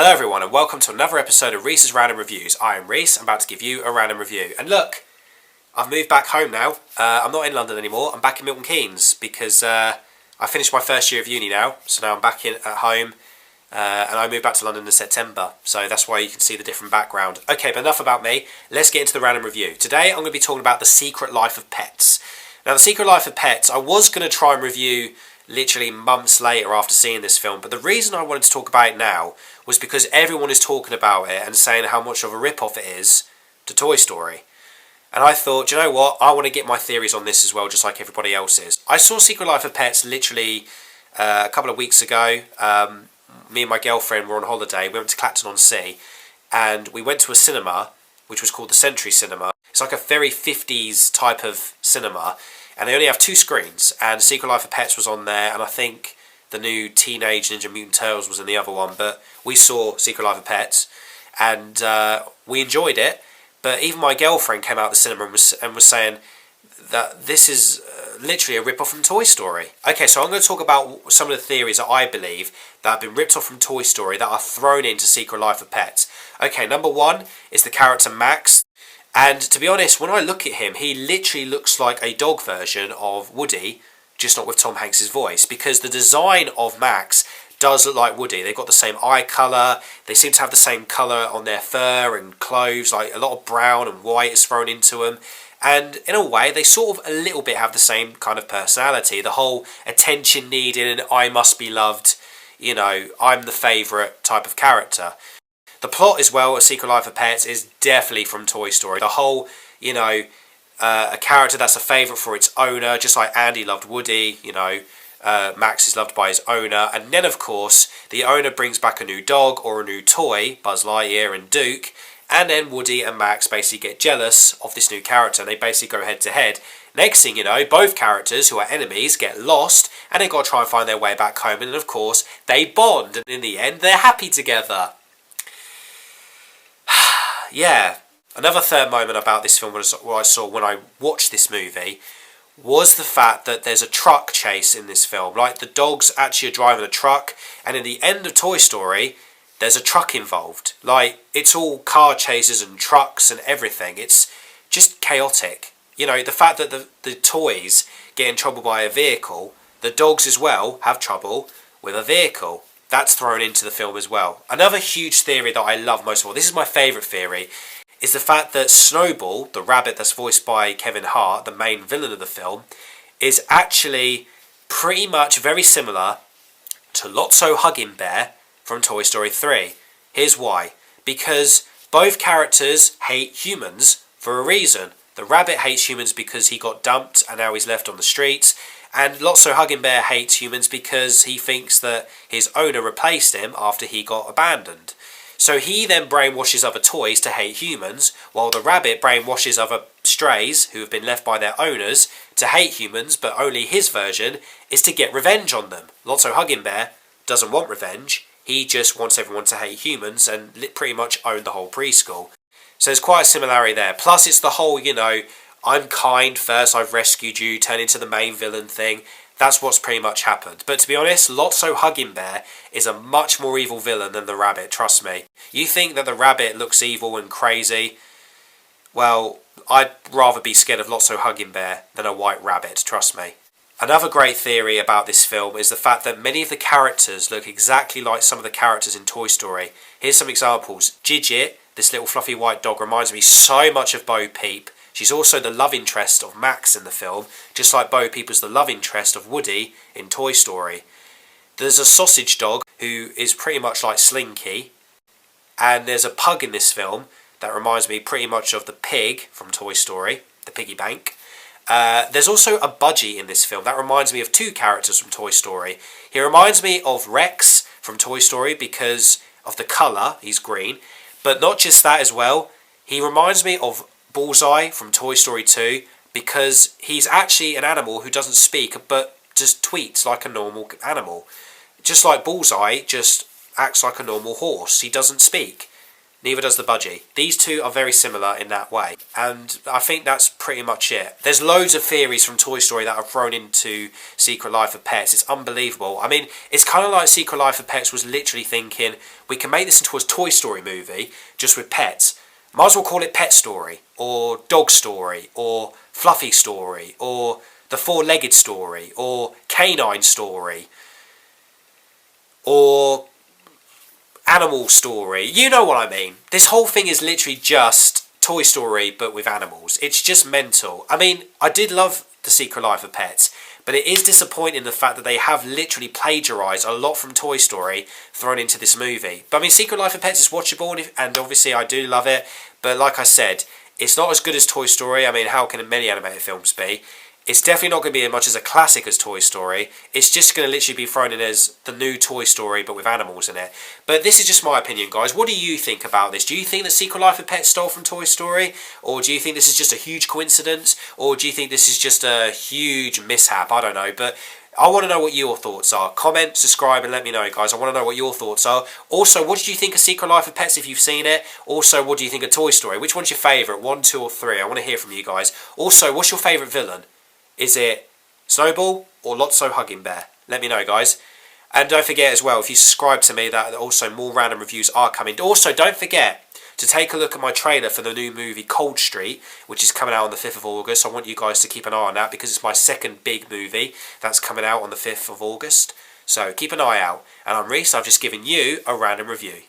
Hello everyone and welcome to another episode of Reese's Random Reviews. I am Reese, I'm about to give you a random review. And look, I've moved back home now. I'm not in London anymore, I'm back in Milton Keynes because I finished my first year of uni now. So now I'm back at home and I moved back to London in September. So that's why you can see the different background. Okay, but enough about me. Let's get into the random review. Today I'm going to be talking about The Secret Life of Pets. Now The Secret Life of Pets, I was going to try and review literally months later after seeing this film, but the reason I wanted to talk about it now was because everyone is talking about it and saying how much of a rip-off it is to Toy Story. And I thought, you know what, I want to get my theories on this as well, just like everybody else is. I saw Secret Life of Pets literally a couple of weeks ago. Me and my girlfriend were on holiday, we went to Clacton-on-Sea, and we went to a cinema, which was called the Century Cinema. It's like a very 50s type of cinema, and they only have two screens, and Secret Life of Pets was on there, and I think the new Teenage Ninja Mutant Turtles was in the other one, but we saw Secret Life of Pets, and we enjoyed it, but even my girlfriend came out of the cinema and was saying that this is literally a rip-off from Toy Story. Okay, so I'm going to talk about some of the theories that I believe that have been ripped off from Toy Story that are thrown into Secret Life of Pets. Okay, number one is the character Max. And to be honest, when I look at him, he literally looks like a dog version of Woody, just not with Tom Hanks' voice, because the design of Max does look like Woody. They've got the same eye colour, they seem to have the same colour on their fur and clothes, like a lot of brown and white is thrown into them. And in a way, they sort of a little bit have the same kind of personality. The whole attention needed and I must be loved, you know, I'm the favourite type of character. The plot as well as Secret Life of Pets is definitely from Toy Story. The whole, you know, a character that's a favourite for its owner, just like Andy loved Woody, you know, Max is loved by his owner. And then, of course, the owner brings back a new dog or a new toy, Buzz Lightyear and Duke, and then Woody and Max basically get jealous of this new character and they basically go head to head. Next thing you know, both characters who are enemies get lost and they've got to try and find their way back home. And then, of course, they bond and in the end, they're happy together. Yeah, another third moment about this film, what I saw when I watched this movie, was the fact that there's a truck chase in this film. Like, the dogs actually are driving a truck, and in the end of Toy Story, there's a truck involved. Like, it's all car chases and trucks and everything. It's just chaotic. You know, the fact that the toys get in trouble by a vehicle, the dogs as well have trouble with a vehicle. That's thrown into the film as well. Another huge theory that I love most of all, this is my favourite theory, is the fact that Snowball, the rabbit that's voiced by Kevin Hart, the main villain of the film, is actually pretty much very similar to Lotso Hugging Bear from Toy Story 3. Here's why. Because both characters hate humans for a reason. The rabbit hates humans because he got dumped and now he's left on the streets. And Lotso Hugging Bear hates humans because he thinks that his owner replaced him after he got abandoned. So he then brainwashes other toys to hate humans, while the rabbit brainwashes other strays who have been left by their owners to hate humans, but only his version is to get revenge on them. Lotso Hugging Bear doesn't want revenge, he just wants everyone to hate humans and pretty much own the whole preschool. So there's quite a similarity there. Plus it's the whole, you know, I'm kind first, I've rescued you, turn into the main villain thing. That's what's pretty much happened. But to be honest, Lotso Hugging Bear is a much more evil villain than the rabbit, trust me. You think that the rabbit looks evil and crazy? Well, I'd rather be scared of Lotso Hugging Bear than a white rabbit, trust me. Another great theory about this film is the fact that many of the characters look exactly like some of the characters in Toy Story. Here's some examples. Gidget, this little fluffy white dog, reminds me so much of Bo Peep. She's also the love interest of Max in the film, just like Bo Peep was the love interest of Woody in Toy Story. There's a sausage dog who is pretty much like Slinky, and there's a pug in this film that reminds me pretty much of the pig from Toy Story, the piggy bank. There's also a budgie in this film that reminds me of two characters from Toy Story. He reminds me of Rex from Toy Story because of the colour, he's green, but not just that as well, he reminds me of Bullseye from Toy Story 2 because he's actually an animal who doesn't speak but just tweets like a normal animal. Just like Bullseye just acts like a normal horse. He doesn't speak. neither does the budgie. These two are very similar in that way, and I think that's pretty much it. There's loads of theories from Toy Story that are thrown into Secret Life of Pets. It's unbelievable. I mean, it's kind of like Secret Life of Pets was literally thinking, we can make this into a Toy Story movie just with pets. Might as well call it Pet Story, or Dog Story, or Fluffy Story, or The Four-Legged Story, or Canine Story, or Animal Story. You know what I mean. This whole thing is literally just Toy Story but with animals. It's just mental. I mean, I did love The Secret Life of Pets, but it is disappointing the fact that they have literally plagiarised a lot from Toy Story thrown into this movie. But I mean, Secret Life of Pets is watchable, and obviously I do love it, but like I said, it's not as good as Toy Story. I mean, how can many animated films be? It's definitely not going to be as much as a classic as Toy Story. It's just going to literally be thrown in as the new Toy Story, but with animals in it. But this is just my opinion, guys. What do you think about this? Do you think that Secret Life of Pets stole from Toy Story? Or do you think this is just a huge coincidence? Or do you think this is just a huge mishap? I don't know. But I want to know what your thoughts are. Comment, subscribe, and let me know, guys. I want to know what your thoughts are. Also, what did you think of Secret Life of Pets if you've seen it? Also, what do you think of Toy Story? Which one's your favourite? 1, 2, or 3? I want to hear from you guys. Also, what's your favourite villain? Is it Snowball or Lotso Hugging Bear? Let me know, guys. And don't forget as well, if you subscribe to me, that also more random reviews are coming. Also, don't forget to take a look at my trailer for the new movie Cold Street, which is coming out on the 5th of August. I want you guys to keep an eye on that because it's my second big movie that's coming out on the 5th of August. So keep an eye out. And I'm Reese, I've just given you a random review.